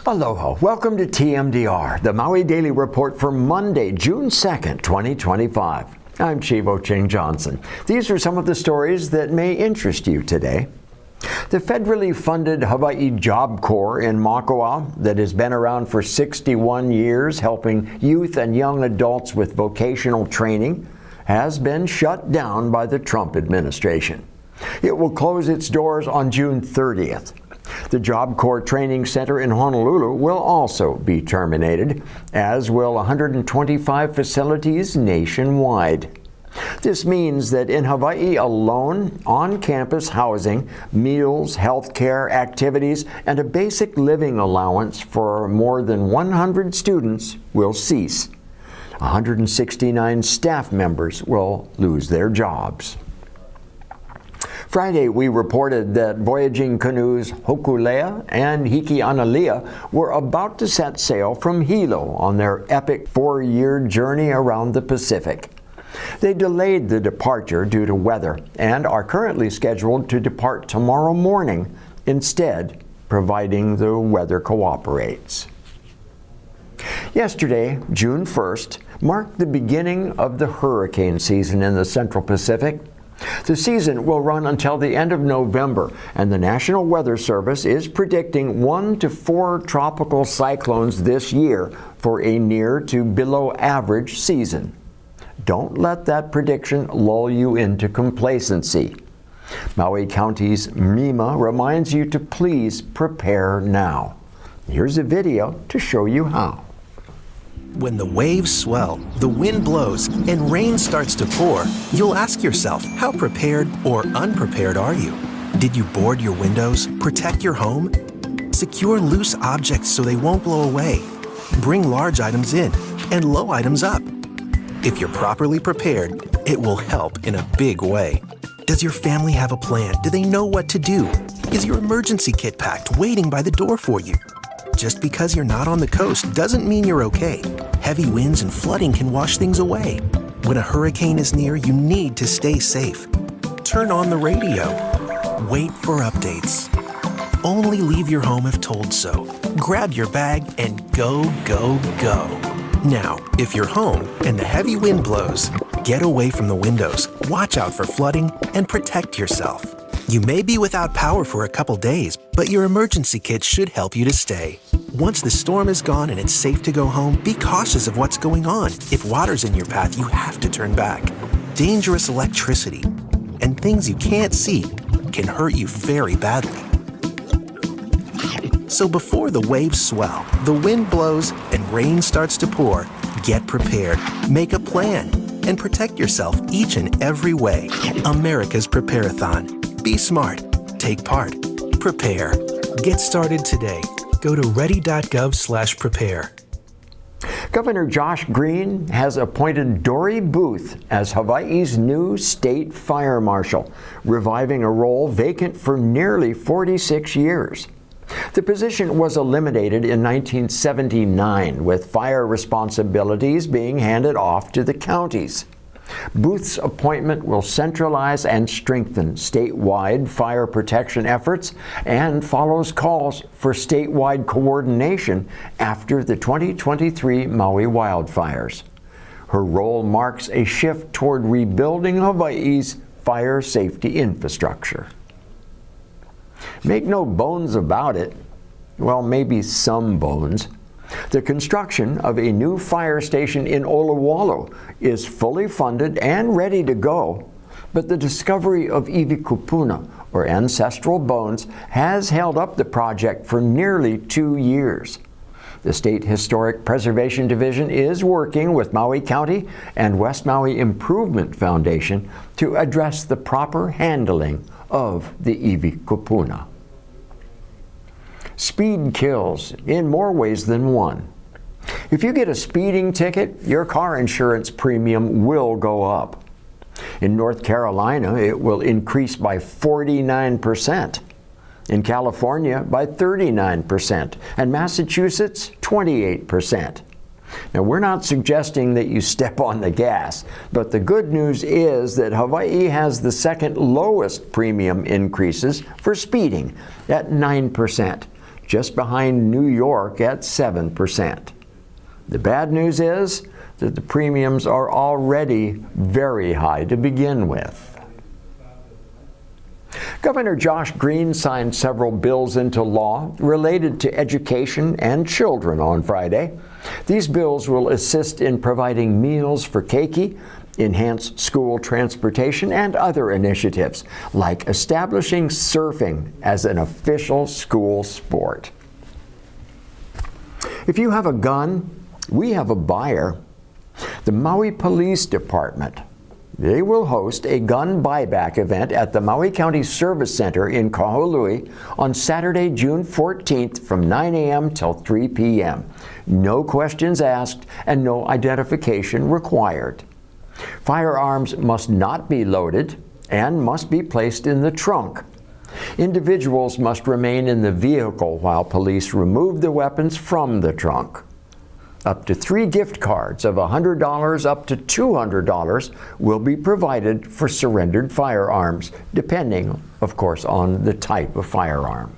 Aloha. Welcome to TMDR, the Maui Daily Report for Monday, June 2nd, 2025. I'm Chivo Ching Johnson. These are some of the stories that may interest you today. The federally funded Hawaiʻi Job Corps in Makua, that has been around for 61 years helping youth and young adults with vocational training, has been shut down by the Trump administration. It will close its doors on June 30th. The Job Corps Training Center in Honolulu will also be terminated, as will 125 facilities nationwide. This means that in Hawaii alone, on-campus housing, meals, health care, activities, and a basic living allowance for more than 100 students will cease. 169 staff members will lose their jobs. Friday, we reported that voyaging canoes Hokulea and Hikianalia were about to set sail from Hilo on their epic 4-year journey around the Pacific. They delayed the departure due to weather and are currently scheduled to depart tomorrow morning, instead, providing the weather cooperates. Yesterday, June 1st, marked the beginning of the hurricane season in the Central Pacific. The season will run until the end of November, and the National Weather Service is predicting 1 to 4 tropical cyclones this year for a near to below average season. Don't let that prediction lull you into complacency. Maui County's MEMA reminds you to please prepare now. Here's a video to show you how. When the waves swell, the wind blows, and rain starts to pour, you'll ask yourself, how prepared or unprepared are you? Did you board your windows, protect your home? Secure loose objects so they won't blow away. Bring large items in and low items up. If you're properly prepared, it will help in a big way. Does your family have a plan? Do they know what to do? Is your emergency kit packed, waiting by the door for you? Just because you're not on the coast doesn't mean you're okay. Heavy winds and flooding can wash things away. When a hurricane is near, you need to stay safe. Turn on the radio. Wait for updates. Only leave your home if told so. Grab your bag and go, go, go. Now, if you're home and the heavy wind blows, get away from the windows, watch out for flooding, and protect yourself. You may be without power for a couple days, but your emergency kit should help you to stay. Once the storm is gone and it's safe to go home, be cautious of what's going on. If water's in your path, you have to turn back. Dangerous electricity and things you can't see can hurt you very badly. So before the waves swell, the wind blows, and rain starts to pour, get prepared, make a plan, and protect yourself each and every way. America's Prepare-a-thon. Be smart. Take part. Prepare. Get started today. Go to ready.gov/prepare. Governor Josh Green has appointed Dory Booth as Hawaii's new State Fire Marshal, reviving a role vacant for nearly 46 years. The position was eliminated in 1979, with fire responsibilities being handed off to the counties. Booth's appointment will centralize and strengthen statewide fire protection efforts and follows calls for statewide coordination after the 2023 Maui wildfires. Her role marks a shift toward rebuilding Hawaii's fire safety infrastructure. Make no bones about it. Well, maybe some bones. The construction of a new fire station in Olowalu is fully funded and ready to go, but the discovery of Iwi Kupuna, or ancestral bones, has held up the project for nearly 2 years. The State Historic Preservation Division is working with Maui County and West Maui Improvement Foundation to address the proper handling of the Iwi Kupuna. Speed kills in more ways than one. If you get a speeding ticket, your car insurance premium will go up. In North Carolina, it will increase by 49%. In California, by 39%. And Massachusetts, 28%. Now, we're not suggesting that you step on the gas, but the good news is that Hawaii has the second lowest premium increases for speeding at 9%. just behind New York at 7%. The bad news is that the premiums are already very high to begin with. Governor Josh Green signed several bills into law related to education and children on Friday. These bills will assist in providing meals for keiki, enhance school transportation, and other initiatives, like establishing surfing as an official school sport. If you have a gun, we have a buyer. The Maui Police Department. They will host a gun buyback event at the Maui County Service Center in Kahului on Saturday, June 14th from 9 a.m. till 3 p.m. No questions asked and no identification required. Firearms must not be loaded and must be placed in the trunk. Individuals must remain in the vehicle while police remove the weapons from the trunk. Up to 3 gift cards of $100 up to $200 will be provided for surrendered firearms, depending, of course, on the type of firearm.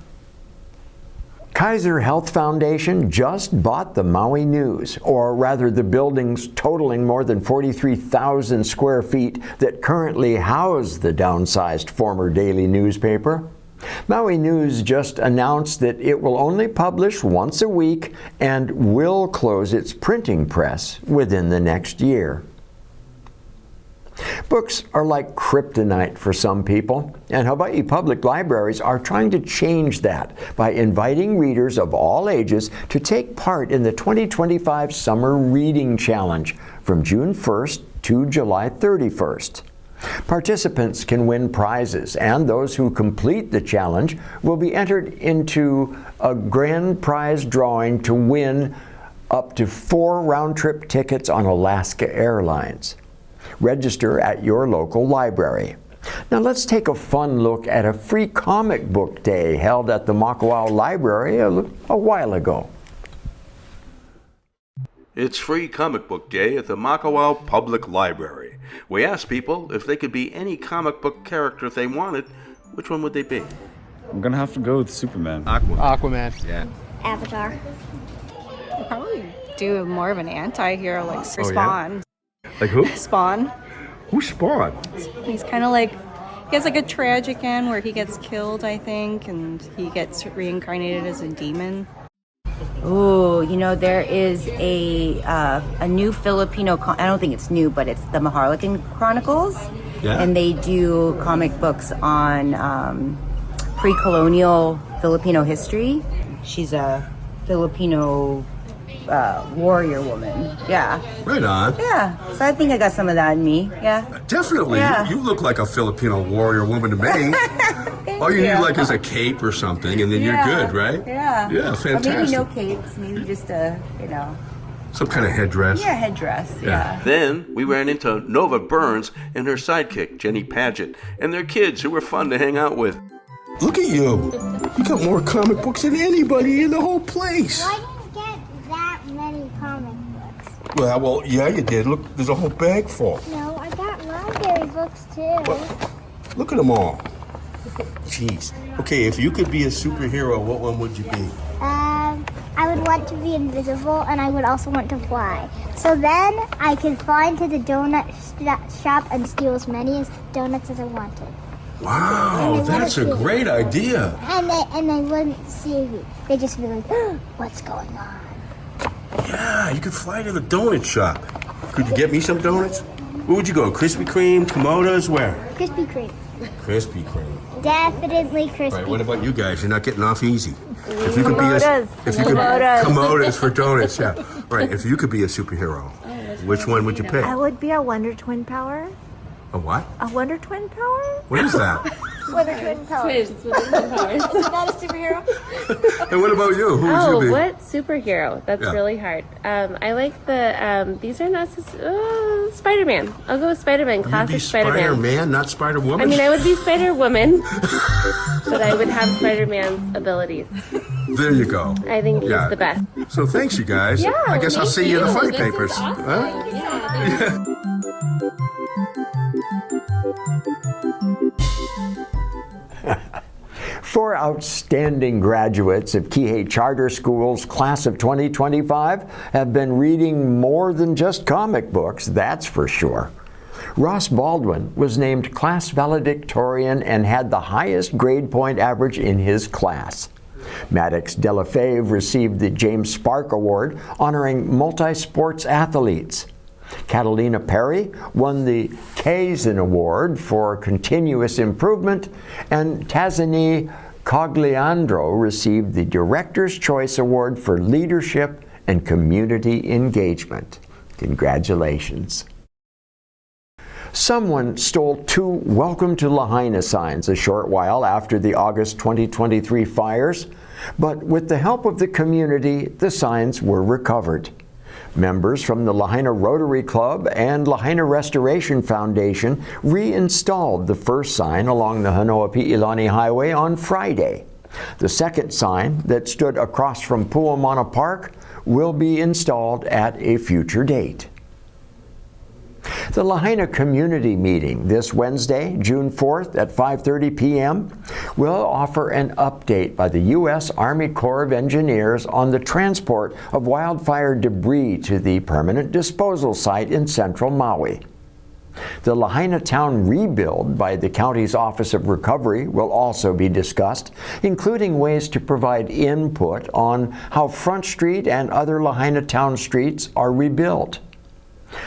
Kaiser Health Foundation just bought the Maui News, or rather the buildings totaling more than 43,000 square feet that currently house the downsized former daily newspaper. Maui News just announced that it will only publish once a week and will close its printing press within the next year. Books are like kryptonite for some people, and Hawaii Public Libraries are trying to change that by inviting readers of all ages to take part in the 2025 Summer Reading Challenge from June 1st to July 31st. Participants can win prizes, and those who complete the challenge will be entered into a grand prize drawing to win up to 4 round-trip tickets on Alaska Airlines. Register at your local library. Now let's take a fun look at a free comic book day held at the Makawao Library a while ago. It's Free Comic Book Day at the Makawao Public Library. We asked people if they could be any comic book character if they wanted, which one would they be? I'm gonna have to go with Superman. Aquaman. Yeah. Avatar. I'd probably do more of an anti-hero like Spawn. Like who? Spawn. Who's Spawn? He's kind of like, he has like a tragic end where he gets killed, I think, and he gets reincarnated as a demon. Ooh, you know, there is a new Filipino, I don't think it's new, but it's the Maharlikan Chronicles. Yeah. And they do comic books on pre-colonial Filipino history. She's a Filipino warrior woman. Yeah. Right on. Yeah. So I think I got some of that in me. Yeah. Definitely. Yeah. You look like a Filipino warrior woman to me. All you need like is a cape or something, and then you're good, right? Yeah. Yeah, fantastic. Or maybe no capes, maybe just a, Some kind of headdress. Yeah, headdress. Yeah. Then we ran into Nova Burns and her sidekick, Jenny Paget, and their kids who were fun to hang out with. Look at you. You got more comic books than anybody in the whole place. Well, I didn't get that many comic books. Well, yeah, you did. Look, there's a whole bag full. No, I got library books too. Well, look at them all. Jeez. Okay, if you could be a superhero, what one would you be? I would want to be invisible, and I would also want to fly. So then I could fly into the donut shop and steal as many donuts as I wanted. Wow, that's a great idea. And they wouldn't see me. They'd just be like, oh, what's going on? Yeah, you could fly to the donut shop. Could you get me some donuts? Where would you go? Krispy Kreme, Komoda's, where? Krispy Kreme. Krispy Kreme. Definitely Krispy Right, what about you guys? You're not getting off easy. If you could be Komoda's for donuts, yeah. Right, if you could be a superhero, which one would you pick? I would be a Wonder Twin Power. A what? A Wonder Twin Power? What is that? Wonder Twin Power. Twins with twin powers. Not a superhero. And what about you? Who would you be? What superhero? That's really hard. I like the, these are not, Spider-Man. I'll go with Spider-Man, classic Spider-Man. Spider-Man, not Spider-Woman? I mean, I would be Spider-Woman, but I would have Spider-Man's abilities. There you go. I think he's the best. So thanks, you guys. Yeah, I guess I'll see you in the funny This papers. is awesome. Huh? Yeah. 4 outstanding graduates of Kihei Charter School's class of 2025 have been reading more than just comic books, that's for sure. Ross Baldwin was named class valedictorian and had the highest grade point average in his class. Maddox Delafave received the James Spark Award, honoring multi-sports athletes. Catalina Perry won the Kaizen Award for continuous improvement, and Tazini Cogliandro received the Director's Choice Award for leadership and community engagement. Congratulations. Someone stole 2 Welcome to Lahaina signs a short while after the August 2023 fires, but with the help of the community, the signs were recovered. Members from the Lahaina Rotary Club and Lahaina Restoration Foundation reinstalled the first sign along the Hanoa-Pi'ilani Highway on Friday. The second sign, that stood across from Puamana Park, will be installed at a future date. The Lahaina Community Meeting this Wednesday, June 4th at 5:30 p.m. will offer an update by the U.S. Army Corps of Engineers on the transport of wildfire debris to the permanent disposal site in central Maui. The Lahaina town rebuild by the county's Office of Recovery will also be discussed, including ways to provide input on how Front Street and other Lahaina town streets are rebuilt.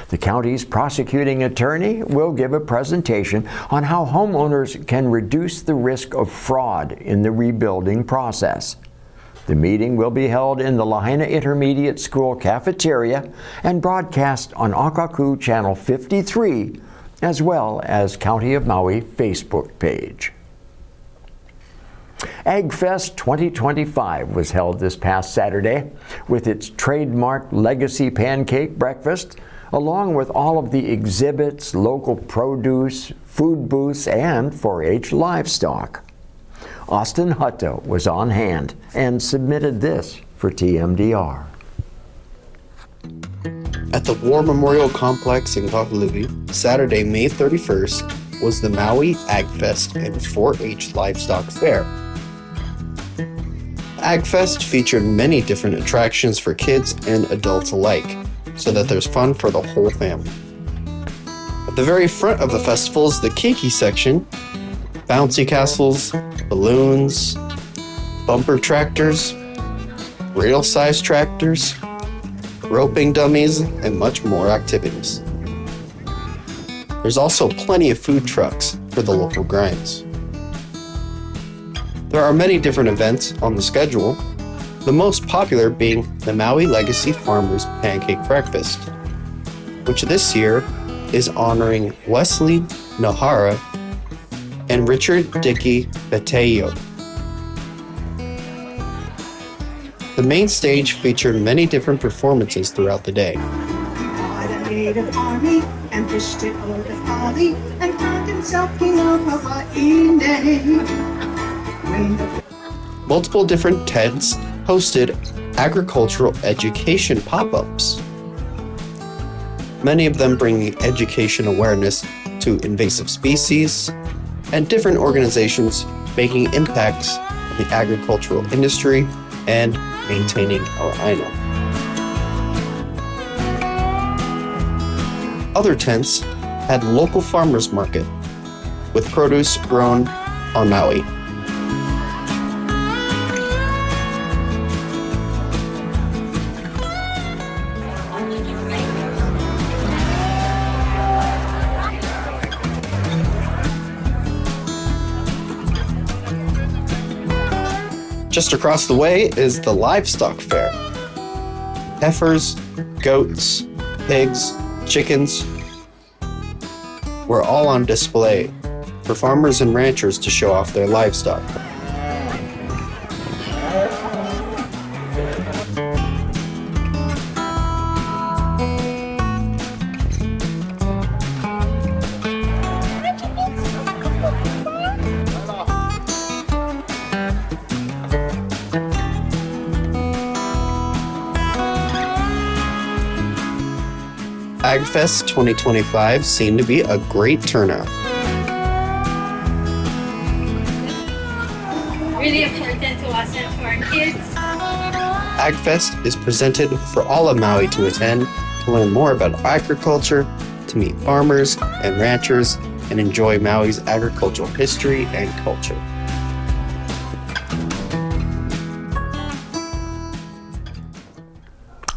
The county's prosecuting attorney will give a presentation on how homeowners can reduce the risk of fraud in the rebuilding process. The meeting will be held in the Lahaina Intermediate School cafeteria and broadcast on Akaku Channel 53, as well as County of Maui Facebook page. AgFest 2025 was held this past Saturday with its trademark Legacy Pancake Breakfast, along with all of the exhibits, local produce, food booths, and 4-H livestock. Austin Hutto was on hand and submitted this for TMDR. At the War Memorial Complex in Kahului, Saturday, May 31st, was the Maui AgFest and 4-H Livestock Fair. AgFest featured many different attractions for kids and adults alike, so that there's fun for the whole family. At the very front of the festival is the Keiki section, bouncy castles, balloons, bumper tractors, rail-sized tractors, roping dummies, and much more activities. There's also plenty of food trucks for the local grinds. There are many different events on the schedule, the most popular being the Maui Legacy Farmers Pancake Breakfast, which this year is honoring Wesley Nahara and Richard Dickey Bateo. The main stage featured many different performances throughout the day. Native army and fished it over the valley and found himself king of Hawaiʻi. Multiple different tents hosted agricultural education pop-ups, many of them bringing education awareness to invasive species and different organizations making impacts in the agricultural industry and maintaining our aina. Other tents had local farmers market with produce grown on Maui. Just across the way is the Livestock Fair. Heifers, goats, pigs, chickens were all on display for farmers and ranchers to show off their livestock. AgFest 2025 seemed to be a great turnout. really important to us and to our kids. AgFest is presented for all of Maui to attend to learn more about agriculture, to meet farmers and ranchers, and enjoy Maui's agricultural history and culture.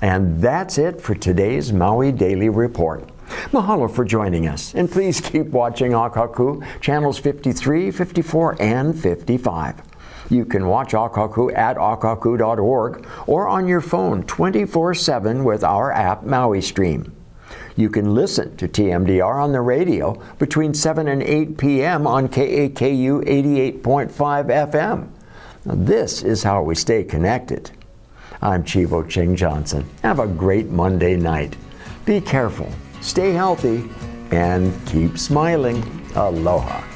And that's it for today's Maui Daily Report. Mahalo for joining us, and please keep watching Akaku, channels 53, 54, and 55. You can watch Akaku at akaku.org or on your phone 24/7 with our app Maui Stream. You can listen to TMDR on the radio between 7 and 8 p.m. on KAKU 88.5 FM. Now, this is how we stay connected. I'm Chivo Ching Johnson. Have a great Monday night. Be careful, stay healthy, and keep smiling. Aloha.